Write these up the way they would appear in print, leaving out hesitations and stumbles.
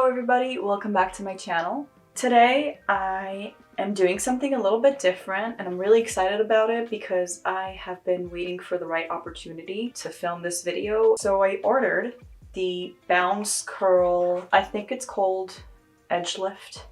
everybody, welcome back to my channel. Today I am doing something a little bit different and I'm really excited about it because I have been waiting for the right opportunity to film this video. So I ordered the Bounce Curl, I think it's called EdgeLift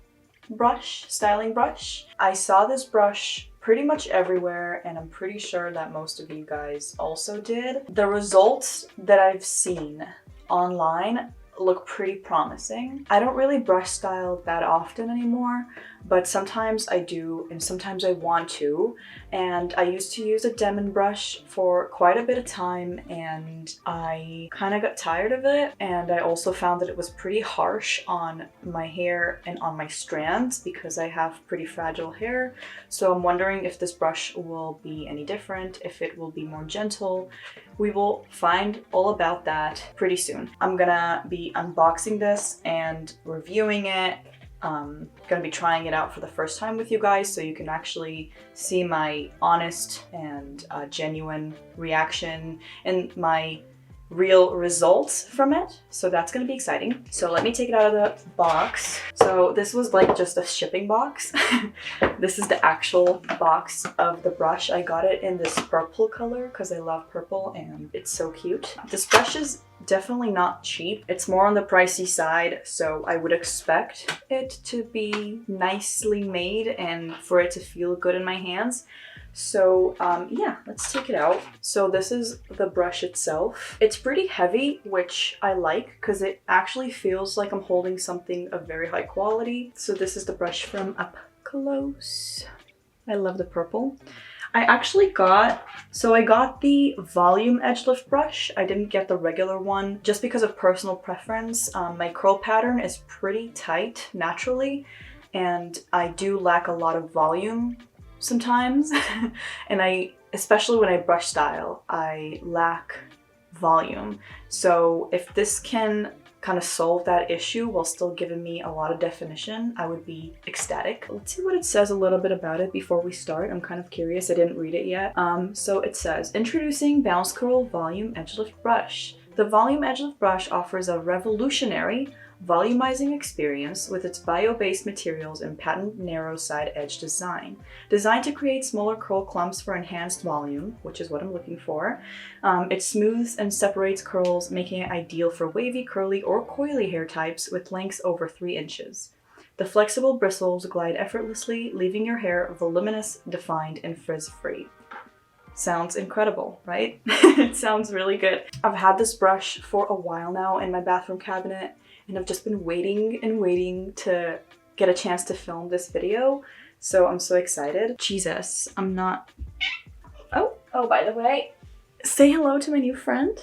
brush, styling brush. I saw this brush pretty much everywhere and I'm pretty sure that most of you guys also did. The results that I've seen online look pretty promising. I don't really brush style that often anymore, but sometimes I do and sometimes I want to. And I used to use a Demon brush for quite a bit of time and I kind of got tired of it. And I also found that it was pretty harsh on my hair and on my strands because I have pretty fragile hair. So I'm wondering if this brush will be any different, if it will be more gentle. We will find all about that pretty soon. I'm gonna be unboxing this and reviewing it. Gonna be trying it out for the first time with you guys so you can actually see my honest and genuine reaction and my real results from it. So that's gonna be exciting. So let me take it out of the box. So this was like just a shipping box. This is the actual box of the brush. I got it in this purple color because I love purple and it's so cute. This brush is definitely not cheap. It's more on the pricey side, so I would expect it to be nicely made and for it to feel good in my hands. So yeah, let's take it out. So this is the brush itself. It's pretty heavy, which I like because it actually feels like I'm holding something of very high quality. So this is the brush from up close. I love the purple. I actually got the volume EdgeLift brush. I didn't get the regular one just because of personal preference. My curl pattern is pretty tight naturally, and I do lack a lot of volume sometimes. And especially when I brush style, I lack volume. So if this can kind of solve that issue while still giving me a lot of definition, I would be ecstatic. Let's see what it says a little bit about it before we start. I'm kind of curious, I didn't read it yet. So it says, introducing Bounce Curl Volume EdgeLift Brush. The Volume EdgeLift brush offers a revolutionary volumizing experience with its bio-based materials and patent narrow side edge design. Designed to create smaller curl clumps for enhanced volume, which is what I'm looking for, it smooths and separates curls, making it ideal for wavy, curly, or coily hair types with lengths over 3 inches. The flexible bristles glide effortlessly, leaving your hair voluminous, defined, and frizz-free. Sounds incredible, right? It sounds really good. I've had this brush for a while now in my bathroom cabinet, and I've just been waiting and waiting to get a chance to film this video. So I'm so excited. Jesus, I'm not... Oh, by the way, say hello to my new friend.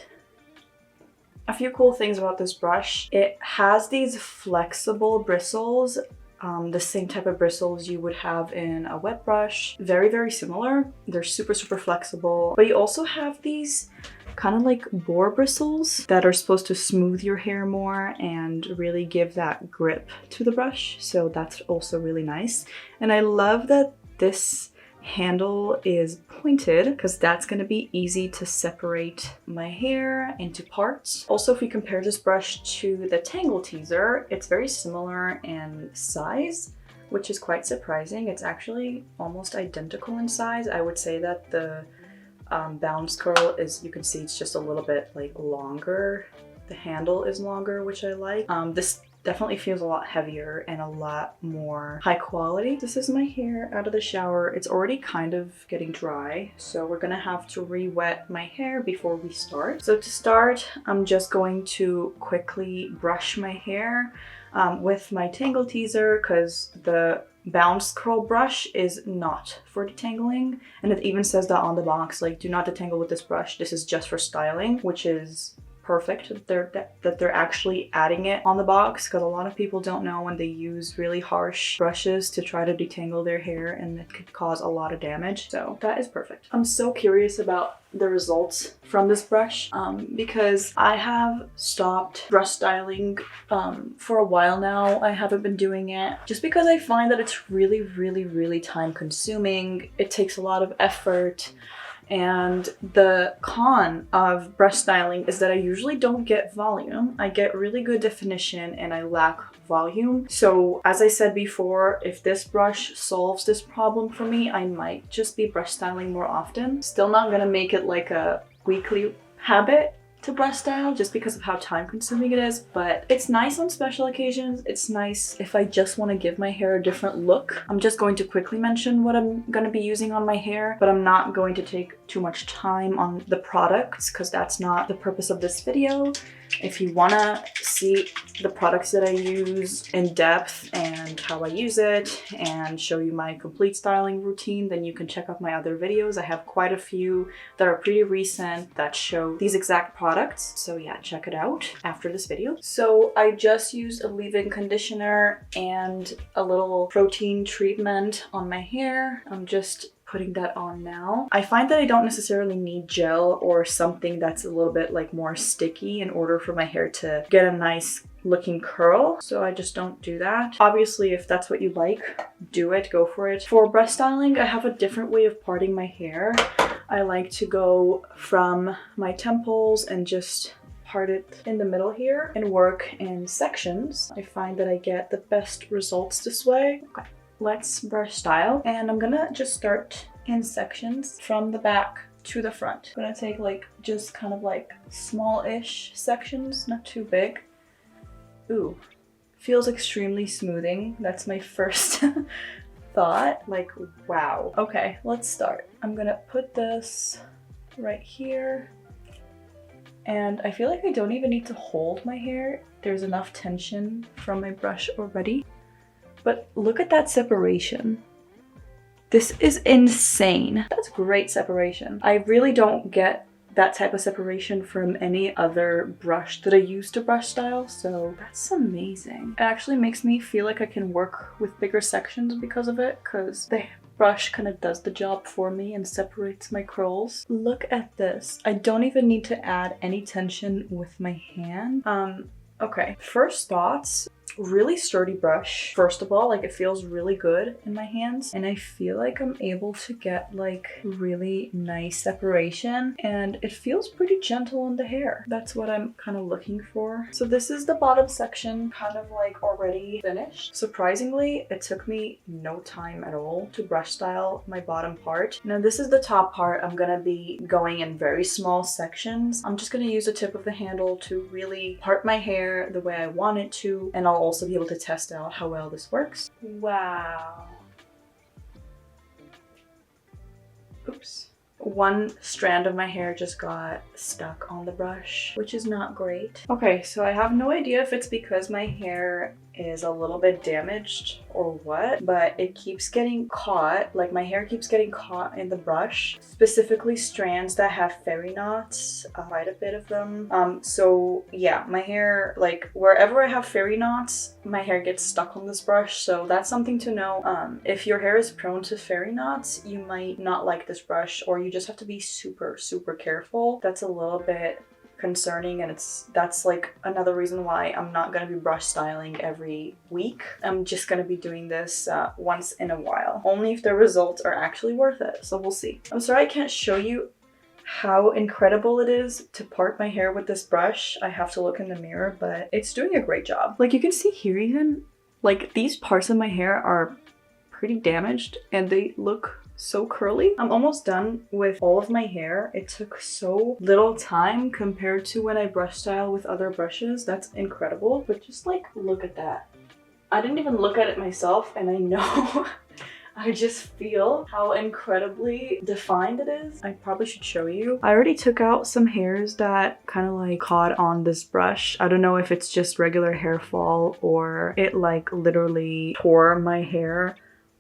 A few cool things about this brush. It has these flexible bristles, the same type of bristles you would have in a wet brush. Very, very similar. They're super, super flexible. But you also have these kind of like boar bristles that are supposed to smooth your hair more and really give that grip to the brush. So that's also really nice. And I love that this handle is pointed because that's going to be easy to separate my hair into parts. Also, if we compare this brush to the Tangle Teaser, it's very similar in size, which is quite surprising. It's actually almost identical in size. I would say that the Bounce Curl is, you can see it's just a little bit like longer. The handle is longer, which I like. This definitely feels a lot heavier and a lot more high quality. This is my hair out of the shower. It's already kind of getting dry, so we're gonna have to re-wet my hair before we start. So to start, I'm just going to quickly brush my hair with my Tangle Teaser because the Bounce Curl brush is not for detangling, and it even says that on the box, like, do not detangle with this brush. This is just for styling, which is perfect that they're actually adding it on the box, because a lot of people don't know when they use really harsh brushes to try to detangle their hair and it could cause a lot of damage. So that is perfect. I'm so curious about the results from this brush because I have stopped brush styling for a while now. I haven't been doing it just because I find that it's really, really, really time consuming. It takes a lot of effort And the con of brush styling is that I usually don't get volume. I get really good definition and I lack volume. So as I said before, if this brush solves this problem for me, I might just be brush styling more often. Still not gonna make it like a weekly habit to brush style just because of how time consuming it is, but it's nice on special occasions. It's nice if I just want to give my hair a different look. I'm just going to quickly mention what I'm going to be using on my hair, but I'm not going to take too much time on the products because that's not the purpose of this video. If you want to see the products that I use in depth and how I use it and show you my complete styling routine, then you can check out my other videos. I have quite a few that are pretty recent that show these exact products. So yeah, check it out after this video. So I just used a leave-in conditioner and a little protein treatment on my hair. I'm just putting that on now. I find that I don't necessarily need gel or something that's a little bit like more sticky in order for my hair to get a nice looking curl, so I just don't do that. Obviously, if that's what you like, do it, go for it. For brush styling, I have a different way of parting my hair. I like to go from my temples and just part it in the middle here and work in sections. I find that I get the best results this way. Okay. Let's brush style, and I'm gonna just start in sections from the back to the front. I'm gonna take like just kind of like small-ish sections, not too big. Ooh, feels extremely smoothing. That's my first thought. Like, wow. Okay, let's start. I'm gonna put this right here, and I feel like I don't even need to hold my hair. There's enough tension from my brush already. But look at that separation. This is insane. That's great separation. I really don't get that type of separation from any other brush that I use to brush style, so that's amazing. It actually makes me feel like I can work with bigger sections because of it, because the brush kind of does the job for me and separates my curls. Look at this. I don't even need to add any tension with my hand. Okay, first thoughts. Really sturdy brush. First of all, like it feels really good in my hands, and I feel like I'm able to get like really nice separation, and it feels pretty gentle on the hair. That's what I'm kind of looking for. So this is the bottom section, kind of like already finished. Surprisingly, it took me no time at all to brush style my bottom part. Now this is the top part. I'm gonna be going in very small sections. I'm just gonna use the tip of the handle to really part my hair the way I want it to, and I'll also be able to test out how well this works. Wow. Oops. One strand of my hair just got stuck on the brush, which is not great. Okay, so I have no idea if it's because my hair is a little bit damaged or what, but it keeps getting caught. Like my hair keeps getting caught in the brush, specifically strands that have fairy knots, quite a bit of them. So yeah, my hair, like wherever I have fairy knots, my hair gets stuck on this brush. So that's something to know. If your hair is prone to fairy knots, you might not like this brush, or you just have to be super, super careful. That's a little bit concerning, and that's like another reason why I'm not gonna be brush styling every week. I'm just gonna be doing this once in a while, only if the results are actually worth it. So we'll see. I'm sorry I can't show you how incredible it is to part my hair with this brush. I have to look in the mirror, but it's doing a great job. Like you can see here, even like these parts of my hair are pretty damaged and they look so curly. I'm almost done with all of my hair. It took so little time compared to when I brush style with other brushes. That's incredible. But just like, look at that. I didn't even look at it myself, and I know I just feel how incredibly defined it is. I probably should show you. I already took out some hairs that kind of like caught on this brush. I don't know if it's just regular hair fall or it like literally tore my hair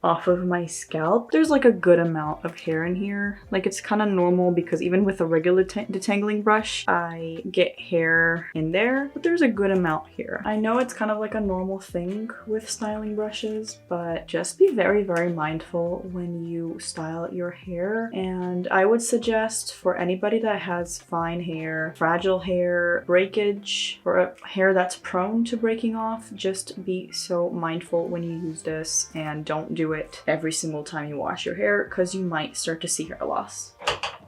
off of my scalp. There's like a good amount of hair in here. Like it's kind of normal because even with a regular detangling brush, I get hair in there, but there's a good amount here. I know it's kind of like a normal thing with styling brushes, but just be very, very mindful when you style your hair. And I would suggest for anybody that has fine hair, fragile hair, breakage, or a hair that's prone to breaking off, just be so mindful when you use this, and don't do it every single time you wash your hair because you might start to see hair loss.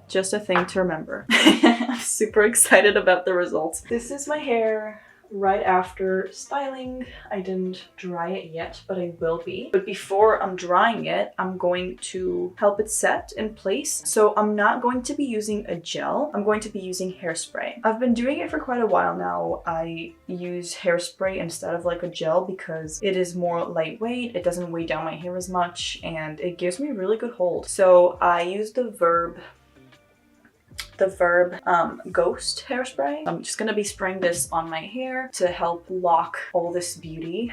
just a thing to remember. I'm super excited about the results. This is my hair right after styling. I didn't dry it yet, but I will be. But before I'm drying it, I'm going to help it set in place. So I'm not going to be using a gel. I'm going to be using hairspray. I've been doing it for quite a while now. I use hairspray instead of like a gel because it is more lightweight. It doesn't weigh down my hair as much and it gives me a really good hold. So I use the Verb Ghost hairspray. I'm just gonna be spraying this on my hair to help lock all this beauty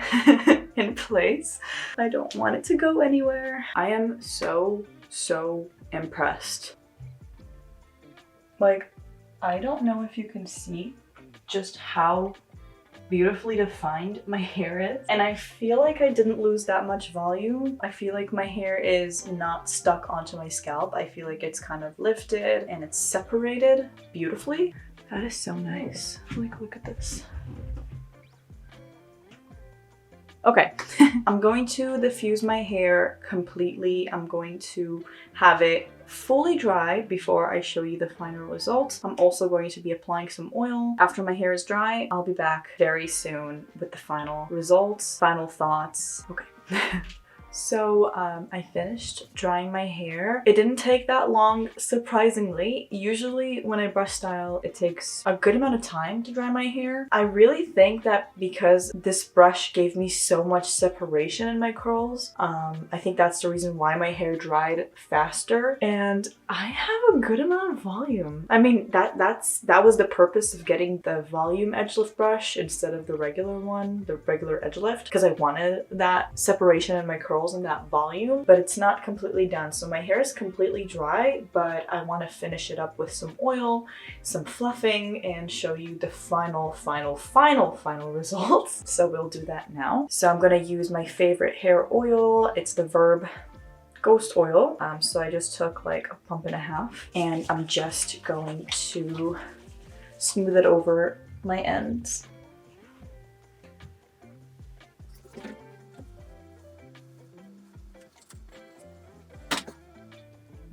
in place. I don't want it to go anywhere. I am so impressed. Like, I don't know if you can see just how beautifully defined my hair is, and I feel like I didn't lose that much volume. I feel like my hair is not stuck onto my scalp. I feel like it's kind of lifted and it's separated beautifully. That is so nice. Like, look at this. Okay, I'm going to diffuse my hair completely. I'm going to have it fully dry before I show you the final results. I'm also going to be applying some oil. After my hair is dry, I'll be back very soon with the final results, final thoughts. Okay. So I finished drying my hair. It didn't take that long, surprisingly. Usually when I brush style, it takes a good amount of time to dry my hair. I really think that because this brush gave me so much separation in my curls, I think that's the reason why my hair dried faster. And I have a good amount of volume. I mean, that was the purpose of getting the volume EdgeLift brush instead of the regular one, the regular EdgeLift, because I wanted that separation in my curls and that volume, but it's not completely done. So my hair is completely dry, but I want to finish it up with some oil, some fluffing, and show you the final results. So we'll do that now. So I'm going to use my favorite hair oil. It's the Verb Ghost oil. So I just took like a pump and a half, and I'm just going to smooth it over my ends.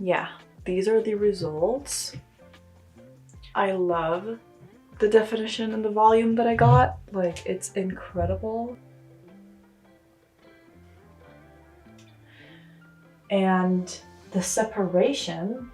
Yeah, these are the results. I love the definition and the volume that I got. Like, it's incredible. And the separation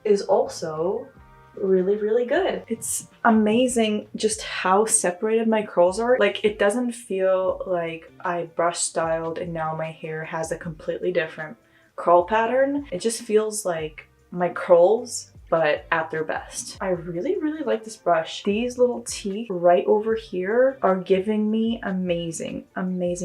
is also really good. It's amazing just how separated my curls are. Like, it doesn't feel like I brush styled and now my hair has a completely different curl pattern. It just feels like my curls, but at their best. I really like this brush. These little teeth right over here are giving me amazing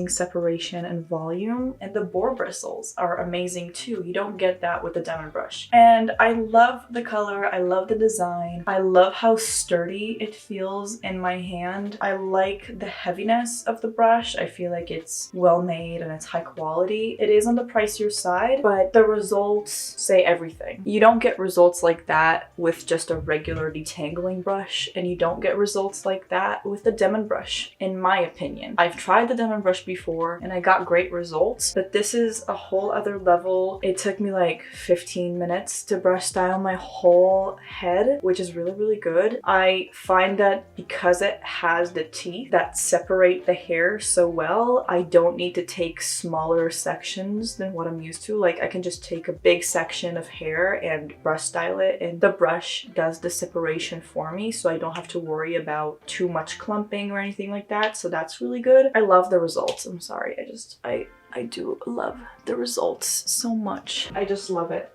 separation and volume, and the boar bristles are amazing too. You don't get that with the diamond brush. And I love the color, I love the design, I love how sturdy it feels in my hand. I like the heaviness of the brush. I feel like it's well made and it's high quality. It is on the pricier side, but the results say everything. You don't get results like that with just a regular detangling brush, and you don't get results like that with the diamond brush, in my opinion. I've tried the diamond brush before and I got great results, but this is a whole other level. It took me like 15 minutes to brush style my whole head, which is really good. I find that because it has the teeth that separate the hair so well, I don't need to take smaller sections than what I'm used to. Like, I can just take a big section of hair and brush style it, and the brush does the separation for me, so I don't have to worry about too much clumping or anything like that. So that's really good. I love the results. I'm sorry, I do love the results so much. I just love it.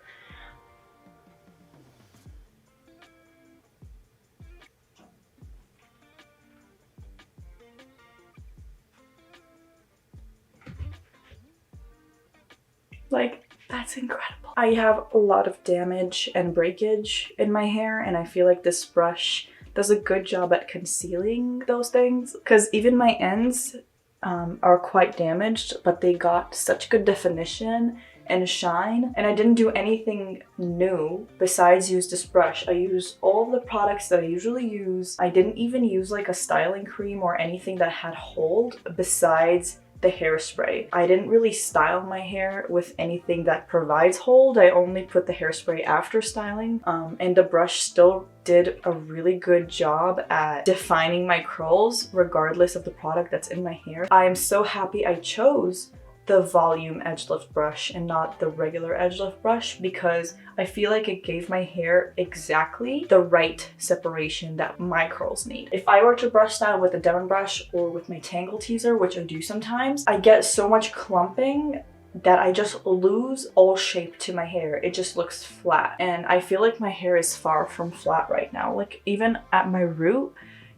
Like, that's incredible. I have a lot of damage and breakage in my hair, and I feel like this brush does a good job at concealing those things, because even my ends are quite damaged, but they got such good definition and shine, and I didn't do anything new besides use this brush. I used all of the products that I usually use. I didn't even use like a styling cream or anything that had hold besides the hairspray. I didn't really style my hair with anything that provides hold. I only put the hairspray after styling, and the brush still did a really good job at defining my curls regardless of the product that's in my hair. I am so happy I chose the volume EdgeLift brush and not the regular EdgeLift brush, because I feel like it gave my hair exactly the right separation that my curls need. If I were to brush style with a Demon brush or with my Tangle Teaser, which I do sometimes, I get so much clumping that I just lose all shape to my hair. It just looks flat, and I feel like my hair is far from flat right now. Like even at my root,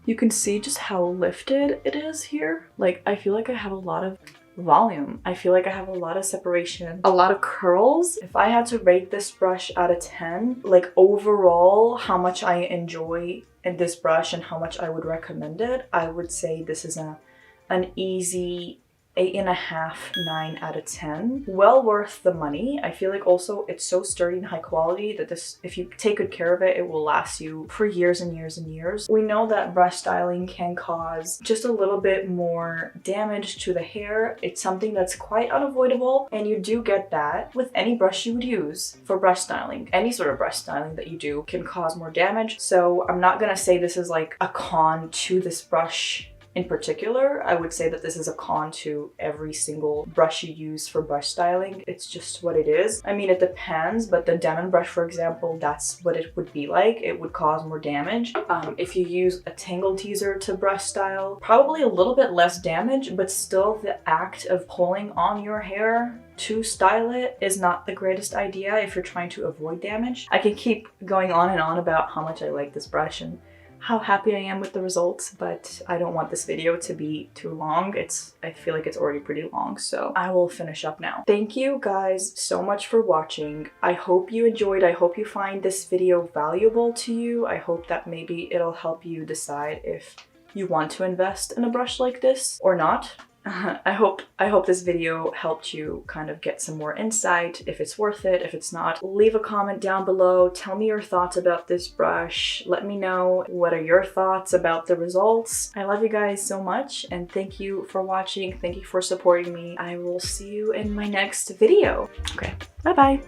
you can see just how lifted it is here. Like I feel like I have a lot of volume. I feel like I have a lot of separation, a lot of curls. If I had to rate this brush out of 10, like overall how much I enjoy in this brush and how much I would recommend it, I would say this is an easy 8.5, 9 out of 10. Well worth the money. I feel like also it's so sturdy and high quality that this, if you take good care of it, it will last you for years and years and years. We know that brush styling can cause just a little bit more damage to the hair. It's something that's quite unavoidable, and you do get that with any brush you would use for brush styling. Any sort of brush styling that you do can cause more damage. So I'm not gonna say this is like a con to this brush in particular. I would say that this is a con to every single brush you use for brush styling. It's just what it is. I mean, it depends, but the Demon brush, for example, that's what it would be like. It would cause more damage. If you use a Tangle Teaser to brush style, probably a little bit less damage, but still the act of pulling on your hair to style it is not the greatest idea if you're trying to avoid damage. I can keep going on and on about how much I like this brush and how happy I am with the results, but I don't want this video to be too long. I feel like it's already pretty long, so I will finish up now. Thank you guys so much for watching. I hope you enjoyed. I hope you find this video valuable to you. I hope that maybe it'll help you decide if you want to invest in a brush like this or not. I hope this video helped you kind of get some more insight, if it's worth it, if it's not. Leave a comment down below. Tell me your thoughts about this brush. Let me know what are your thoughts about the results. I love you guys so much, and thank you for watching. Thank you for supporting me. I will see you in my next video. Okay, bye-bye.